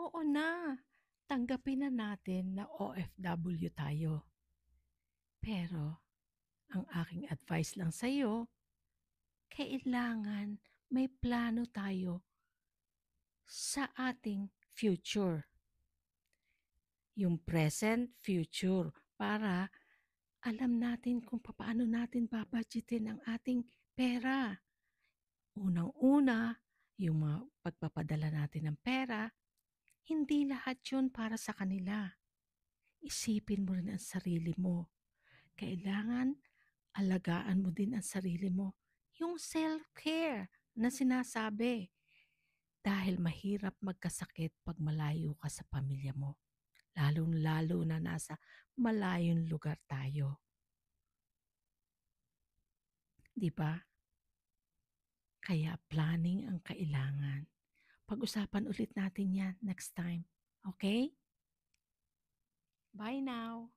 Oo na, tanggapin na natin na OFW tayo. Pero ang aking advice lang sa'yo, kailangan may plano tayo sa ating future. Yung present, future, para alam natin kung paano natin babudgetin ang ating pera. Unang-una, yung mga pagpapadala natin ng pera, hindi lahat yun para sa kanila. Isipin mo rin ang sarili mo. Kailangan alagaan mo din ang sarili mo. Yung self-care na sinasabi. Dahil mahirap magkasakit pag malayo ka sa pamilya mo. Lalong-lalo na nasa malayong lugar tayo. Di ba? Kaya planning ang kailangan. Pag-usapan ulit natin yan next time. Okay? Bye now!